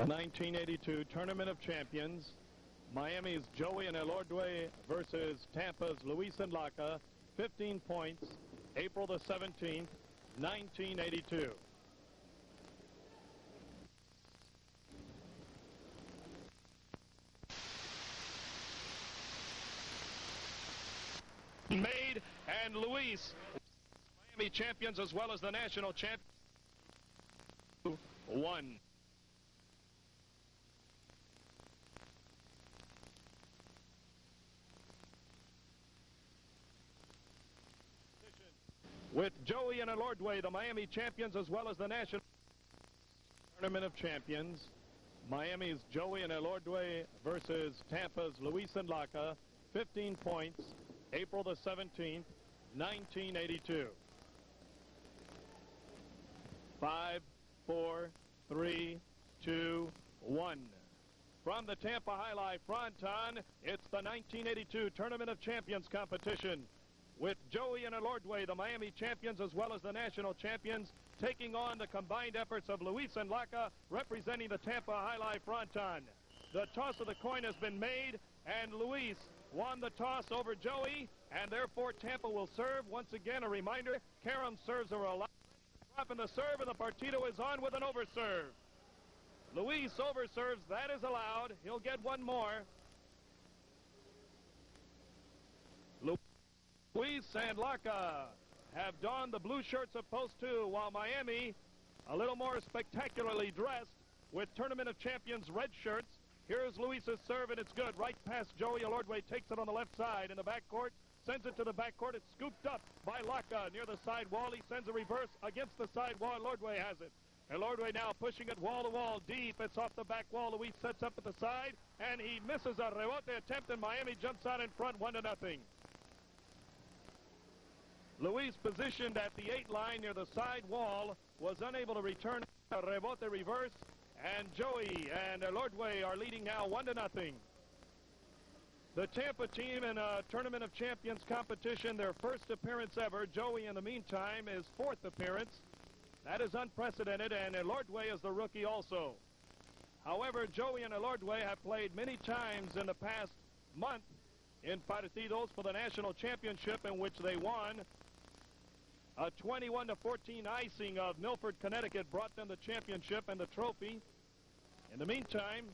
The 1982 Tournament of Champions, Miami's Joey and Elordury versus Tampa's Luis and Laca, 15 points, April the 17th, 1982. Made and Luis, Miami champions as well as the national champion, won. With Joey and Elordury, the Miami champions as well as the national Tournament of Champions, Miami's Joey and Elordury versus Tampa's Luis and Laca, 15 points, April the 17th, 1982. 5, 4, 3, 2, 1. From the Tampa Jai-Alai fronton, it's the 1982 Tournament of Champions competition, with Joey and Elordury, the Miami champions as well as the national champions, taking on the combined efforts of Luis and Laca, representing the Tampa Jai-Alai fronton. The toss of the coin has been made, and Luis won the toss over Joey, and therefore Tampa will serve. Once again, a reminder, carom serves are allowed. Dropping the serve, and the Partido is on with an overserve. Luis overserves, that is allowed. He'll get one more. Luis and Laca have donned the blue shirts of post 2, while Miami, a little more spectacularly dressed, with Tournament of Champions red shirts. Here's Luis's serve, and it's good. Right past Joey. Elordury takes it on the left side in the backcourt, sends it to the backcourt. It's scooped up by Laca near the side wall. He sends a reverse against the side wall. Elordury has it. Elordury now pushing it wall to wall deep. It's off the back wall. Luis sets up at the side, and he misses a rebote attempt, and Miami jumps out in front 1-0. Luis, positioned at the 8 line near the side wall, was unable to return a rebote reverse, and Joey and Elordury are leading now 1-0. The Tampa team in a Tournament of Champions competition, their first appearance ever. Joey, in the meantime, his 4th appearance. That is unprecedented, and Elordury is the rookie also. However, Joey and Elordury have played many times in the past month in Partidos for the national championship, in which they won. A 21-14 icing of Milford, Connecticut brought them the championship and the trophy. In the meantime,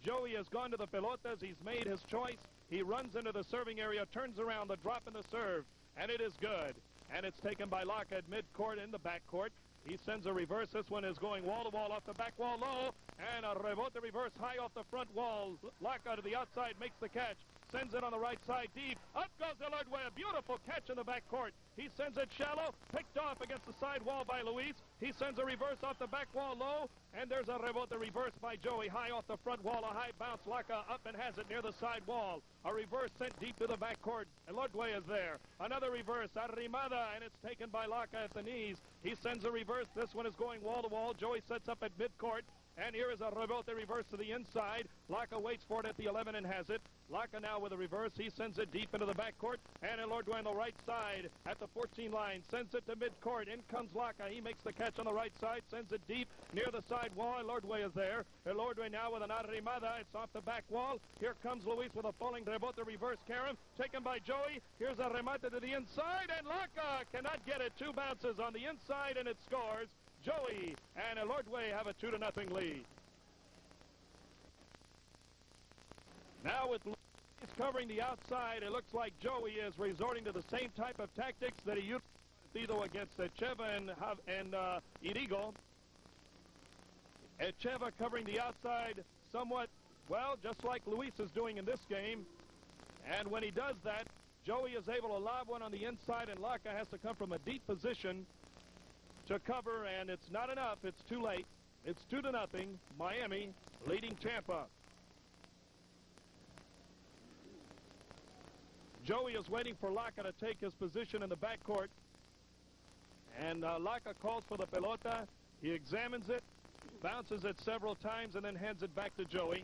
Joey has gone to the pelotas. He's made his choice. He runs into the serving area, turns around, the drop in the serve, and it is good. And it's taken by Laca at midcourt in the backcourt. He sends a reverse. This one is going wall-to-wall off the back wall low, and a rebote reverse high off the front wall. Laca to the outside makes the catch. Sends it on the right side deep. Up goes Elordury. A beautiful catch in the backcourt. He sends it shallow. Picked off against the side wall by Luis. He sends a reverse off the back wall low. And there's a rebote reverse by Joey. High off the front wall. A high bounce. Laca up and has it near the side wall. A reverse sent deep to the backcourt. Elordury is there. Another reverse. Arrimada. And it's taken by Laca at the knees. He sends a reverse. This one is going wall to wall. Joey sets up at midcourt. And here is a rebote reverse to the inside. Laca waits for it at the 11 and has it. Laca now with a reverse. He sends it deep into the backcourt. And Elordury on the right side at the 14 line. Sends it to midcourt. In comes Laca. He makes the catch on the right side. Sends it deep near the side wall. Elordury is there. Elordury now with an arrimada. It's off the back wall. Here comes Luis with a falling rebote reverse carom. Taken by Joey. Here's a remate to the inside. And Laca cannot get it. 2 bounces on the inside, and it scores. Joey and Elordury have a 2-0 lead. Now with Luis covering the outside, it looks like Joey is resorting to the same type of tactics that he used Partido against Echeva and Irigo. Echeva covering the outside somewhat, well, just like Luis is doing in this game. And when he does that, Joey is able to lob one on the inside, and Laca has to come from a deep position to cover, and it's not enough. It's too late. It's 2-0. Miami leading Tampa. Joey is waiting for Laca to take his position in the backcourt, and Laca calls for the pelota. He examines it, bounces it several times, and then hands it back to Joey.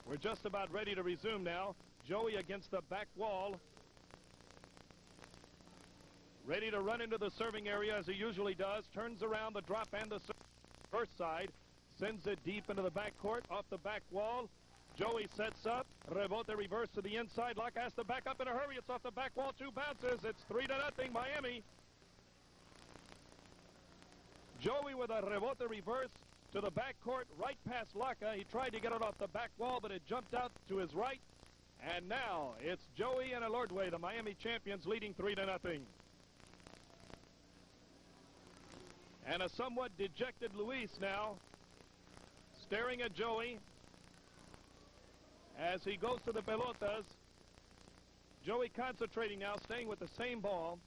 We're just about ready to resume now. Joey against the back wall, ready to run into the serving area as he usually does. Turns around the drop and the first side. Sends it deep into the backcourt, off the back wall. Joey sets up. Rebote reverse to the inside. Laca has to back up in a hurry. It's off the back wall. 2 bounces. It's 3-0 Miami. Joey with a rebote reverse to the backcourt, right past Laca. He tried to get it off the back wall, but it jumped out to his right. And now it's Joey and Elordury, the Miami champions, leading 3-0. And a somewhat dejected Luis now, staring at Joey as he goes to the pelotas. Joey concentrating now, staying with the same ball.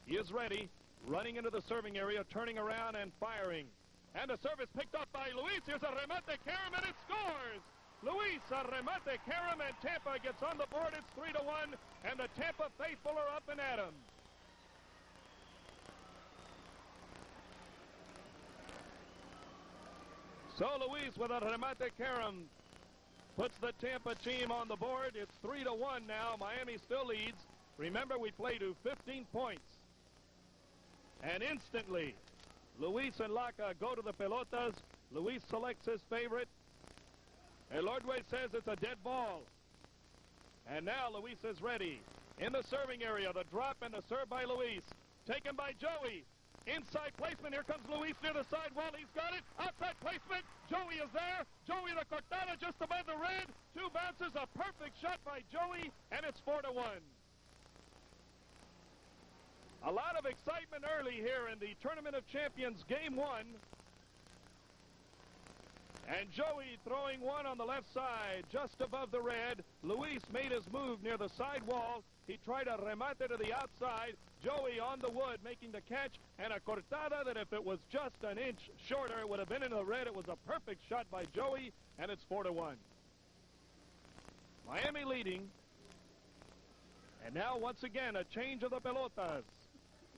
He is ready, running into the serving area, turning around and firing. And the service picked up by Luis. Here's a remate carom, and it scores! Luis, a remate carom, and Tampa gets on the board. It's 3-1, and the Tampa faithful are up and at him. So Luis with a remate carom puts the Tampa team on the board. It's 3-1 now. Miami still leads. Remember, we play to 15 points. And instantly, Luis and Laca go to the pelotas. Luis selects his favorite. Elordury says it's a dead ball. And now Luis is ready. In the serving area, the drop and the serve by Luis. Taken by Joey. Inside placement. Here comes Luis near the side wall. He's got it. Outside placement. Joey is there. Joey the cortada just above the red. 2 bounces. A perfect shot by Joey. And it's 4-1. A lot of excitement early here in the Tournament of Champions Game 1. And Joey throwing one on the left side, just above the red. Luis made his move near the side wall. He tried a remate to the outside. Joey on the wood, making the catch, and a cortada that if it was just an inch shorter, it would have been in the red. It was a perfect shot by Joey, and it's 4-1. Miami leading. And now, once again, a change of the pelotas.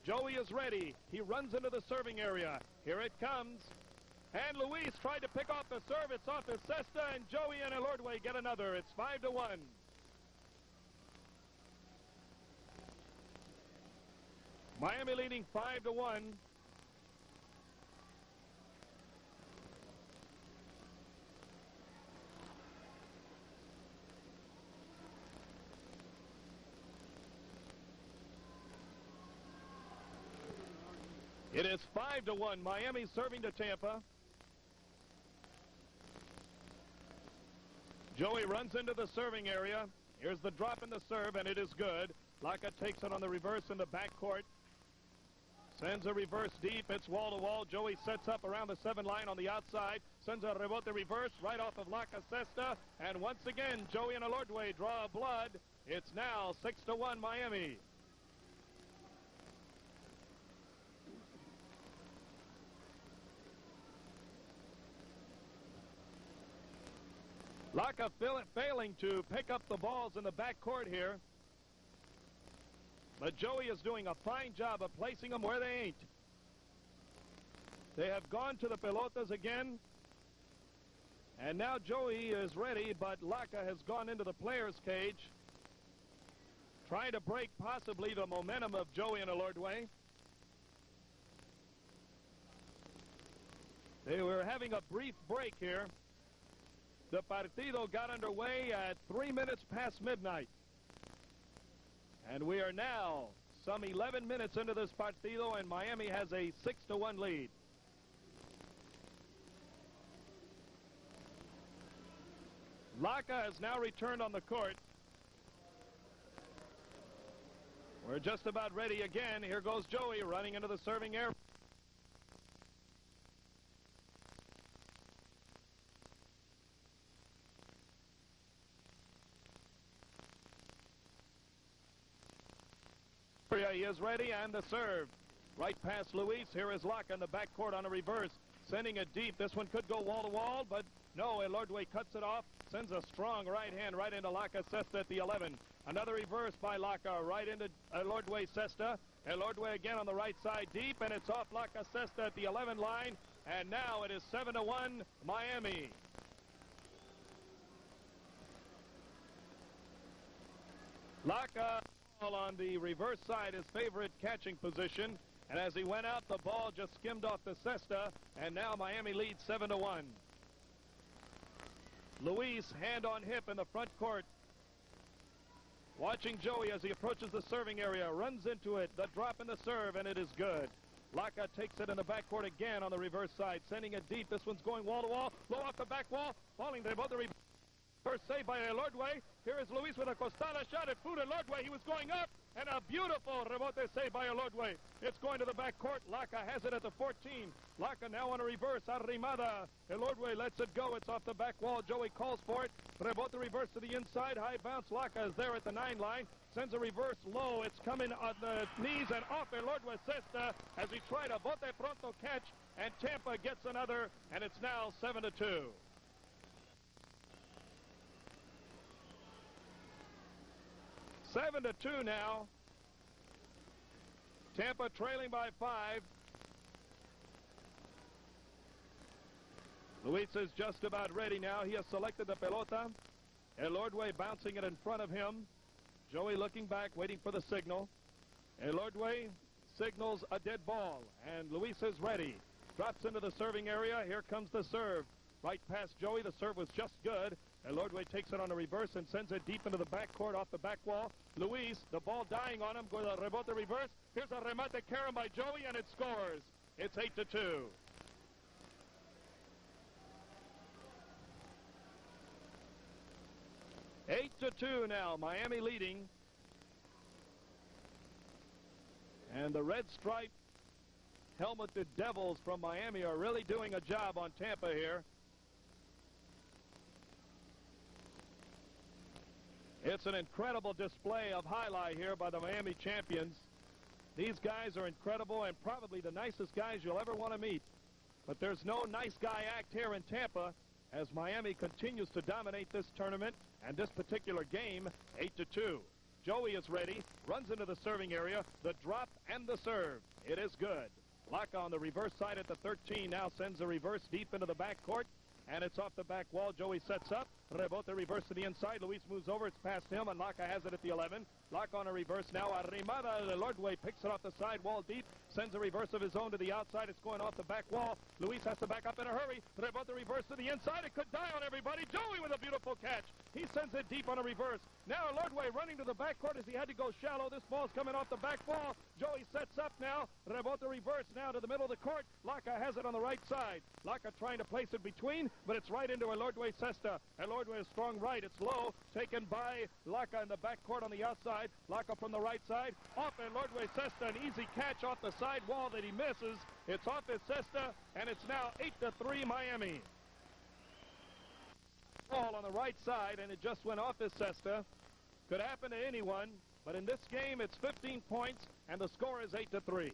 Joey is ready. He runs into the serving area. Here it comes. And Luis tried to pick off the serve. It's off his cesta, and Joey and Elordury get another. It's 5-1. Miami leading 5-1. It is 5-1. Miami serving to Tampa. Joey runs into the serving area. Here's the drop in the serve, and it is good. Laca takes it on the reverse in the backcourt. Sends a reverse deep. It's wall-to-wall. Joey sets up around the 7 line on the outside. Sends a rebote reverse right off of Laca's cesta. And once again, Joey and Elordury draw a blood. It's now 6-1 Miami. Laca failing to pick up the balls in the backcourt here. But Joey is doing a fine job of placing them where they ain't. They have gone to the pelotas again. And now Joey is ready, but Laca has gone into the player's cage, trying to break possibly the momentum of Joey and Elordury. They were having a brief break here. The Partido got underway at 3 minutes past midnight. And we are now some 11 minutes into this Partido, and Miami has a 6-1 lead. Laca has now returned on the court. We're just about ready again. Here goes Joey running into the serving area. He is ready, and the serve. Right past Luis. Here is Laca in the backcourt on a reverse. Sending it deep. This one could go wall-to-wall, but no, Elordury cuts it off. Sends a strong right hand right into Laca's cesta at the 11. Another reverse by Laca right into Elordury's cesta. Elordury again on the right side deep, and it's off Laca's cesta at the 11 line. And now it is 7-1 Miami. Laca on the reverse side, his favorite catching position, and as he went out, the ball just skimmed off the cesta, and now Miami leads 7-1. Luis, hand on hip in the front court. Watching Joey as he approaches the serving area, runs into it, the drop and the serve, and it is good. Laca takes it in the backcourt again on the reverse side, sending it deep. This one's going wall to wall, low off the back wall, falling there. Both the first save by Elordury. Here is Luis with a costada shot at foot. Elordury, he was going up, and a beautiful rebote save by Elordury. It's going to the backcourt. Laca has it at the 14. Laca now on a reverse. Arrimada. Elordury lets it go. It's off the back wall. Joey calls for it. Rebote reverse to the inside. High bounce. Laca is there at the 9 line. Sends a reverse low. It's coming on the knees and off Elordury Cesta as he tried a bote pronto catch, and Tampa gets another, and it's now 7-2. 7-2 now. Tampa trailing by 5. Luis is just about ready now. He has selected the pelota. Elordury bouncing it in front of him. Joey looking back, waiting for the signal. Elordury signals a dead ball, and Luis is ready. Drops into the serving area. Here comes the serve. Right past Joey. The serve was just good. Elordury takes it on a reverse and sends it deep into the backcourt off the back wall. Luis, the ball dying on him, goes a rebote reverse. Here's a remate carry by Joey, and it scores. It's 8-2. Eight to 2 now. Miami leading. And the red stripe helmeted Devils from Miami are really doing a job on Tampa here. It's an incredible display of highlight here by the Miami champions. These guys are incredible and probably the nicest guys you'll ever want to meet. But there's no nice guy act here in Tampa as Miami continues to dominate this tournament and this particular game, 8-2. Joey is ready, runs into the serving area, the drop and the serve. It is good. Laca on the reverse side at the 13 now sends a reverse deep into the backcourt, and it's off the back wall. Joey sets up. Rebote reverse to the inside. Luis moves over. It's past him, and Laca has it at the 11. Laca on a reverse now. Arrimada. Elordury picks it off the side wall deep. Sends a reverse of his own to the outside. It's going off the back wall. Luis has to back up in a hurry. Rebote reverse to the inside. It could die on everybody. Joey with a beautiful catch. He sends it deep on a reverse. Now Elordury running to the backcourt as he had to go shallow. This ball's coming off the back wall. Joey sets up now. Rebote reverse now to the middle of the court. Laca has it on the right side. Laca trying to place it between, but it's right into Elordury Cesta. Elordury is strong right. It's low. Taken by Laca in the backcourt on the outside. Laca from the right side. Off Elordury Cesta. An easy catch off the side wall that he misses. It's off his Cesta, and it's now 8-3 Miami. Ball on the right side, and it just went off his Cesta. Could happen to anyone, but in this game it's 15 points, and the score is 8-3.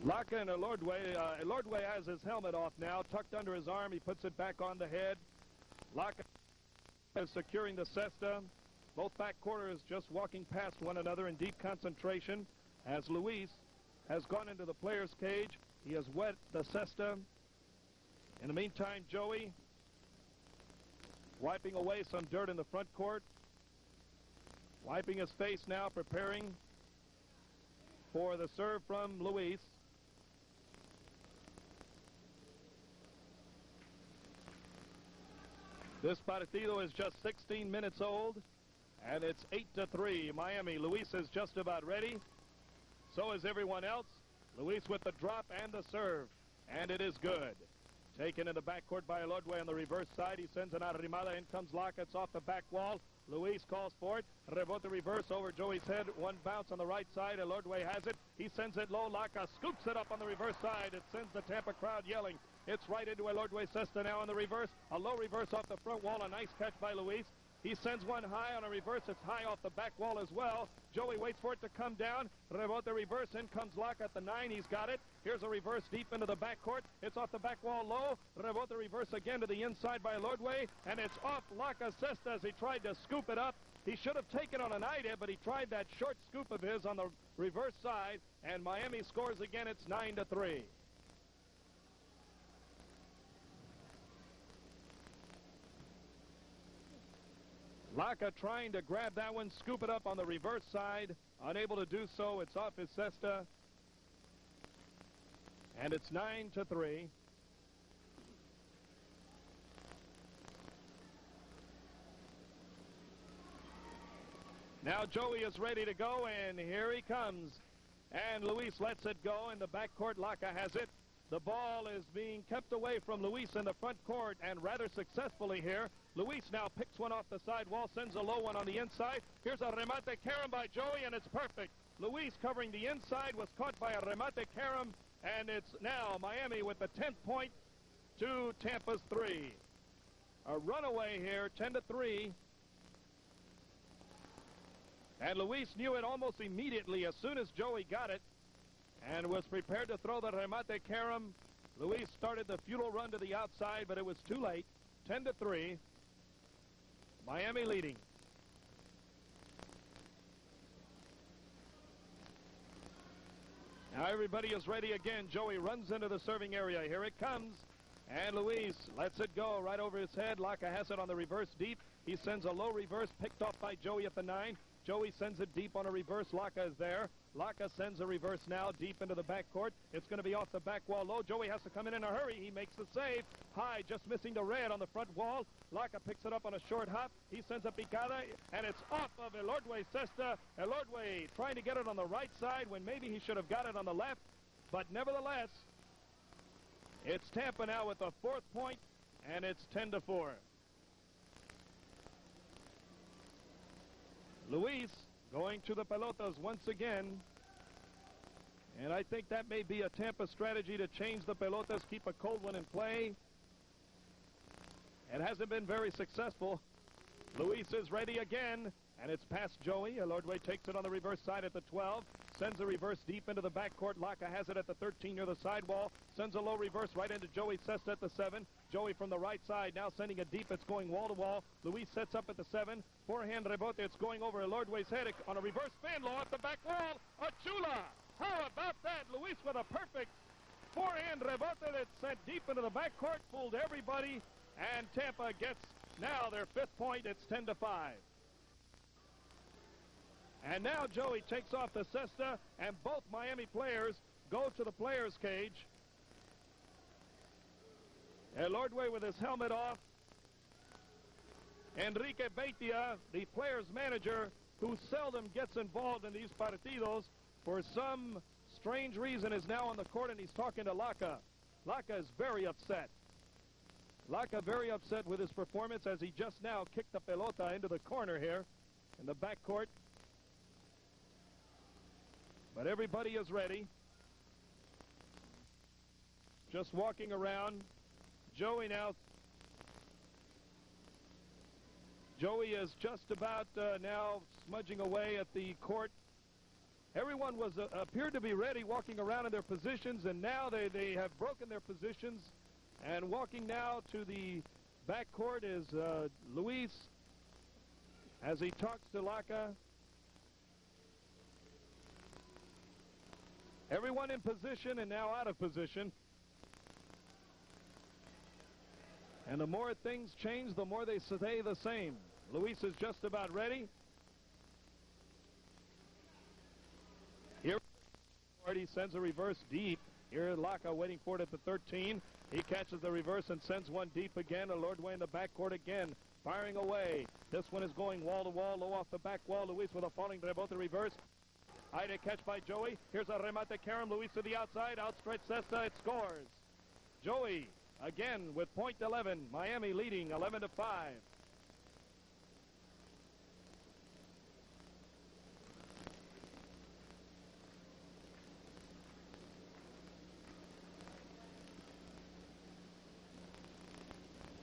Laca and Elordury. Elordury has his helmet off now, tucked under his arm. He puts it back on the head. Laca is securing the Cesta. Both backcourters just walking past one another in deep concentration as Luis has gone into the player's cage. He has wet the Cesta. In the meantime, Joey wiping away some dirt in the front court. Wiping his face now, preparing for the serve from Luis. This Partido is just 16 minutes old, and it's 8-3 Miami. Luis is just about ready. So is everyone else. Luis with the drop and the serve, and it is good. Taken in the backcourt by Elordury on the reverse side. He sends an arrimada. In comes Laca. It's off the back wall. Luis calls for it. Rebote reverse over Joey's head. One bounce on the right side. Elordury has it. He sends it low. Laca scoops it up on the reverse side. It sends the Tampa crowd yelling. It's right into Elordury Cesta now on the reverse. A low reverse off the front wall. A nice catch by Luis. He sends one high on a reverse. It's high off the back wall as well. Joey waits for it to come down. Rebote reverse. In comes Laca at the 9. He's got it. Here's a reverse deep into the backcourt. It's off the back wall low. Rebote reverse again to the inside by Elordury. And it's off Laca Cesta as he tried to scoop it up. He should have taken on an idea, but he tried that short scoop of his on the reverse side. And Miami scores again. It's 9-3. Laca trying to grab that one, scoop it up on the reverse side. Unable to do so. It's off his cesta. And it's 9-3. Now Joey is ready to go, and here he comes. And Luis lets it go. In the backcourt, Laca has it. The ball is being kept away from Luis in the front court, and rather successfully here. Luis now picks one off the side wall, sends a low one on the inside. Here's a remate carom by Joey, and it's perfect. Luis covering the inside was caught by a remate carom, and it's now Miami with the 10th point to Tampa's 3. A runaway here, 10-3. And Luis knew it almost immediately as soon as Joey got it and was prepared to throw the remate carom. Luis started the futile run to the outside, but it was too late. 10-3. Miami leading. Now everybody is ready again. Joey runs into the serving area. Here it comes. And Luis lets it go right over his head. Laca has it on the reverse deep. He sends a low reverse, picked off by Joey at the 9. Joey sends it deep on a reverse. Laca is there. Laca sends a reverse now deep into the backcourt. It's going to be off the back wall low. Joey has to come in a hurry. He makes the save. High, just missing the red on the front wall. Laca picks it up on a short hop. He sends a picada, and it's off of Elordury's cesta. Elordury trying to get it on the right side when maybe he should have got it on the left. But nevertheless, it's Tampa now with the 4th point, and it's 10-4. Luis going to the pelotas once again. And I think that may be a Tampa strategy to change the pelotas, keep a cold one in play. It hasn't been very successful. Luis is ready again, and it's past Joey. Elordury takes it on the reverse side at the 12. Sends a reverse deep into the backcourt. Laca has it at the 13 near the sidewall. Sends a low reverse right into Joey's cesta at the 7. Joey from the right side now sending it deep. It's going wall to wall. Luis sets up at the 7. Forehand rebote. It's going over Elordury's head on a reverse fan low off the back wall. A chula! How about that? Luis with a perfect forehand rebote that sent deep into the backcourt. Fooled everybody. And Tampa gets now their 5th point. It's 10-5. And now Joey takes off the cesta, and both Miami players go to the players' cage. Elordury with his helmet off. Enrique Beitia, the players' manager, who seldom gets involved in these partidos, for some strange reason is now on the court, and he's talking to Laca. Laca is very upset. Laca very upset with his performance as he just now kicked the pelota into the corner here in the backcourt. But everybody is ready. Just walking around. Joey now. Joey is just about now smudging away at the court. Everyone was appeared to be ready, walking around in their positions, and now they have broken their positions. And walking now to the backcourt is Luis as he talks to Laca. Everyone in position and now out of position. And the more things change, the more they stay the same. Luis is just about ready. Here he sends a reverse deep. Here Laca waiting for it at the 13. He catches the reverse and sends one deep again. Elordury in the backcourt again, firing away. This one is going wall to wall, low off the back wall. Luis with a falling rebote, the reverse. High to catch by Joey. Here's a remate carom. Luis to the outside. Outstretched cesta. It scores. Joey again with point 11. Miami leading 11-5.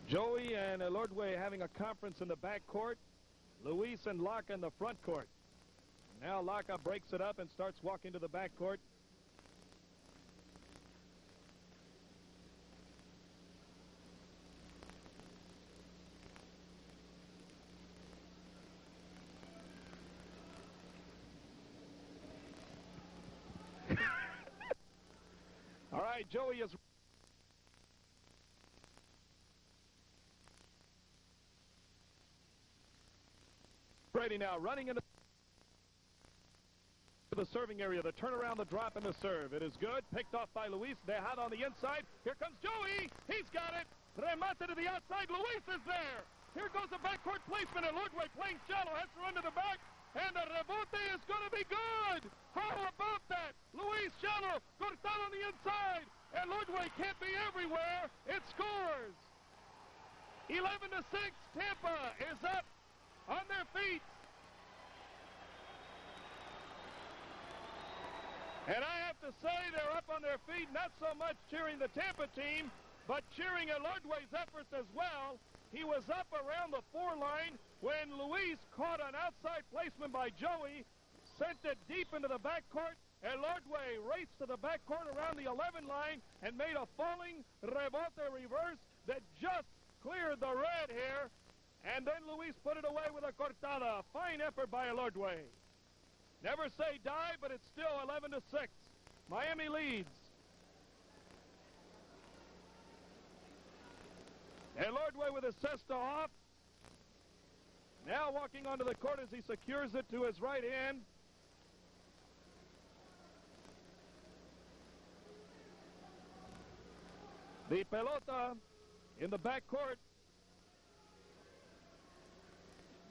Joey and Elordury having a conference in the backcourt. Luis and Laca in the front court. Now Laca breaks it up and starts walking to the backcourt. All right, Joey is... Brady now running into the serving area. The turnaround, the drop, and the serve. It is good. Picked off by Luis. They're out on the inside. Here comes Joey. He's got it. Remate to the outside. Luis is there. Here goes the backcourt placement. Elordury playing shallow. Has to run to the back. And the rebote is going to be good. How about that? Luis shallow. Cortado on the inside. Elordury can't be everywhere. It scores. 11-6. Tampa is up on their feet. And I have to say they're up on their feet, not so much cheering the Tampa team, but cheering Elordury's efforts as well. He was up around the 4 line when Luis caught an outside placement by Joey, sent it deep into the backcourt. Elordury raced to the backcourt around the 11 line and made a falling rebote reverse that just cleared the red here. And then Luis put it away with a cortada. Fine effort by Elordury. Never say die, but it's still 11-6. Miami leads. Elordury with his cesta off. Now walking onto the court as he secures it to his right hand. The pelota in the backcourt.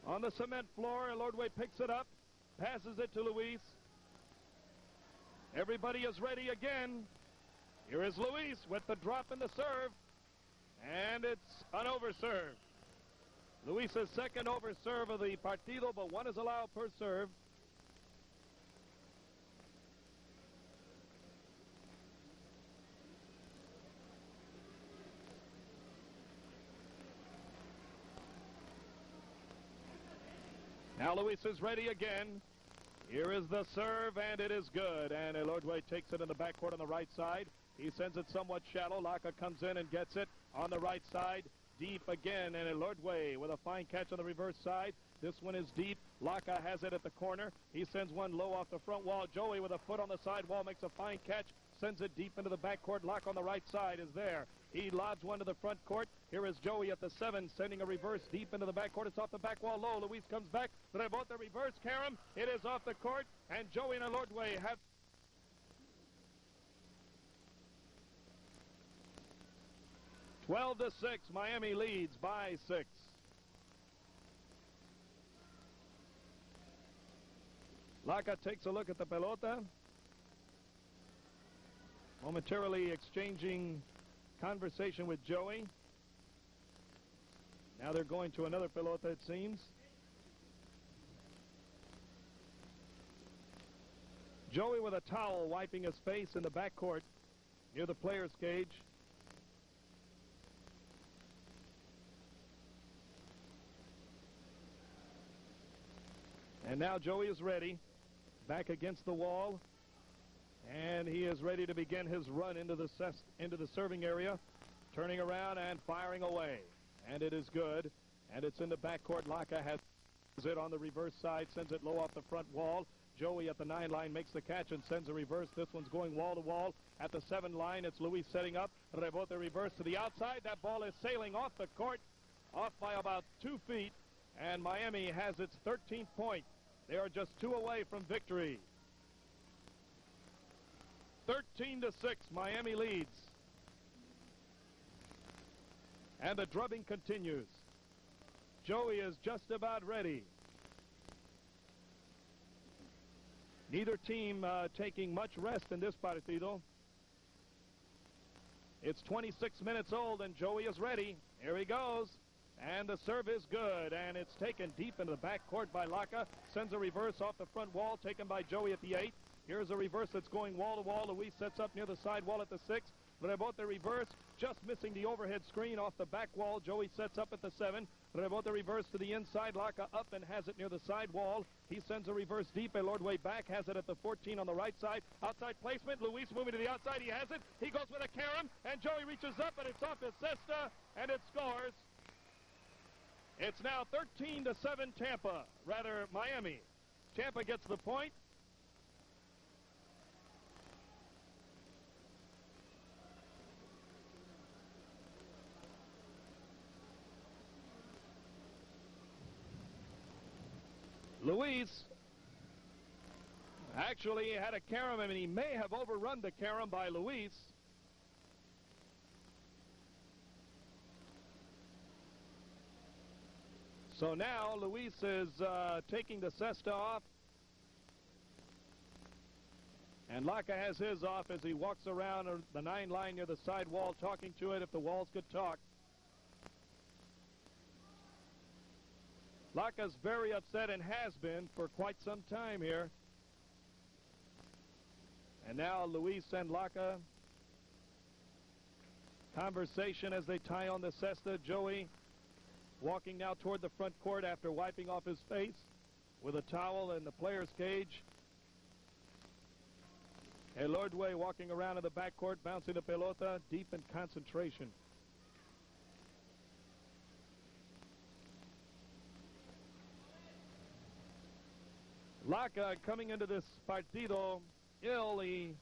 On the cement floor, Elordury picks it up. Passes it to Luis. Everybody is ready again. Here is Luis with the drop and the serve. And it's an overserve. Luis's second overserve of the Partido, but one is allowed per serve. Now Luis is ready again. Here is the serve, and it is good. And Elordury takes it in the backcourt on the right side. He sends it somewhat shallow. Laca comes in and gets it on the right side. Deep again, and Elordury with a fine catch on the reverse side. This one is deep. Laca has it at the corner. He sends one low off the front wall. Joey with a foot on the side wall makes a fine catch. Sends it deep into the backcourt. Laca on the right side is there. He lobs one to the front court. Here is Joey at the 7, sending a reverse deep into the backcourt. It's off the back wall low. Luis comes back. Rebote the reverse. Karam. It is off the court. And Joey and Elordury have 12-6. Miami leads by 6. Laca takes a look at the pelota. Momentarily exchanging conversation with Joey. Now they're going to another pelota, it seems. Joey with a towel wiping his face in the backcourt near the player's cage. And now Joey is ready, back against the wall, and he is ready to begin his run into the serving area, turning around and firing away. And it is good, and it's in the backcourt. Laca has it on the reverse side, sends it low off the front wall. Joey at the 9 line makes the catch and sends a reverse. This one's going wall to wall at the 7 line. It's Luis setting up. Rebote reverse to the outside. That ball is sailing off the court, off by about 2 feet, and Miami has its 13th point. They are just 2 away from victory. 13-6, Miami leads. And the drubbing continues. Joey is just about ready. Neither team taking much rest in this partido. It's 26 minutes old, and Joey is ready. Here he goes. And the serve is good, and it's taken deep into the backcourt by Laca. Sends a reverse off the front wall, taken by Joey at the 8. Here's a reverse that's going wall to wall. Luis sets up near the side wall at the 6. Rebote reverse, just missing the overhead screen off the back wall. Joey sets up at the 7. Rebote reverse to the inside. Laca up and has it near the side wall. He sends a reverse deep. Elordury back, has it at the 14 on the right side. Outside placement. Luis moving to the outside. He has it. He goes with a carom, and Joey reaches up, and it's off his cesta, and it scores. It's now 13-7 Tampa, rather Miami. Tampa gets the point. Luis actually had a carom, and he may have overrun the carom by Luis. So now Luis is taking the cesta off. And Laca has his off as he walks around the 9 line near the side wall, talking to it if the walls could talk. Laca's very upset and has been for quite some time here. And now Luis and Laca, conversation as they tie on the cesta. Joey walking now toward the front court after wiping off his face with a towel in the player's cage. Elordury walking around in the backcourt, bouncing the pelota, deep in concentration. Laca coming into this partido ill. He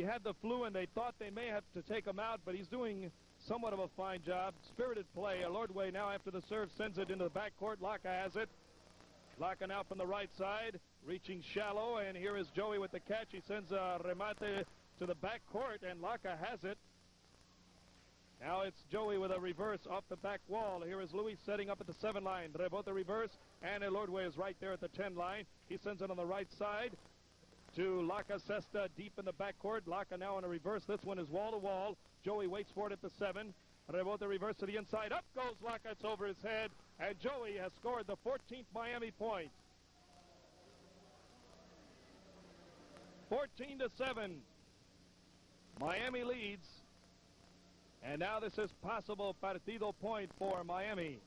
had the flu, and they thought they may have to take him out, but he's doing somewhat of a fine job. Spirited play. Elordury now after the serve sends it into the backcourt. Laca has it. Laca now from the right side, reaching shallow, and here is Joey with the catch. He sends a remate to the backcourt, and Laca has it. Now it's Joey with a reverse off the back wall. Here is Luis setting up at the 7 line. Rebote reverse, and Elordury is right there at the 10 line. He sends it on the right side to Laca Cesta deep in the backcourt. Laca now on a reverse. This one is wall to wall. Joey waits for it at the 7. Rebote reverse to the inside. Up goes Laca. It's over his head. And Joey has scored the 14th Miami point. 14-7. Miami leads. And now this is possible Partido point for Miami.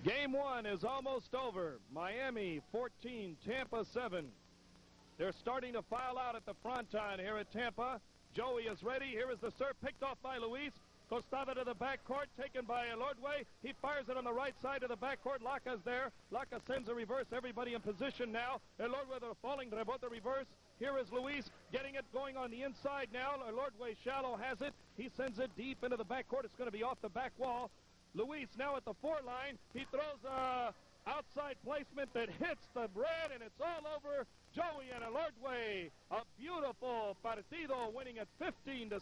Game 1 is almost over. Miami 14, Tampa 7. They're starting to file out at the fronton here at Tampa. Joey is ready. Here is the serve picked off by Luis. Costada to the backcourt, taken by Elordury. He fires it on the right side of the backcourt. Laca's there. Laca sends a reverse. Everybody in position now. Elordury, they're falling. Rebote reverse. Here is Luis getting it going on the inside now. Elordury shallow has it. He sends it deep into the backcourt. It's going to be off the back wall. Luis now at the 4 line. He throws a outside placement that hits the red, and it's all over Joey and Elordury. A beautiful Partido winning at 15-7,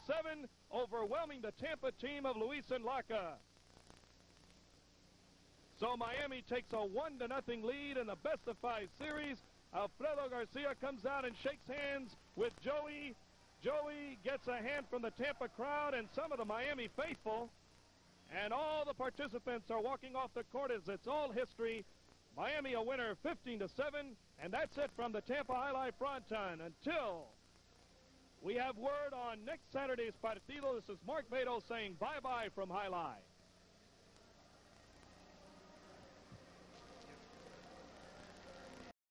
overwhelming the Tampa team of Luis and Laca. So Miami takes a 1-0 lead in the best-of-5 series. Alfredo Garcia comes out and shakes hands with Joey. Joey gets a hand from the Tampa crowd and some of the Miami faithful. And all the participants are walking off the court as it's all history. Miami a winner 15-7, and that's it from the Tampa Jai-Alai fronton. Until we have word on next Saturday's Partido, this is Mark Beto saying bye-bye from Jai-Alai.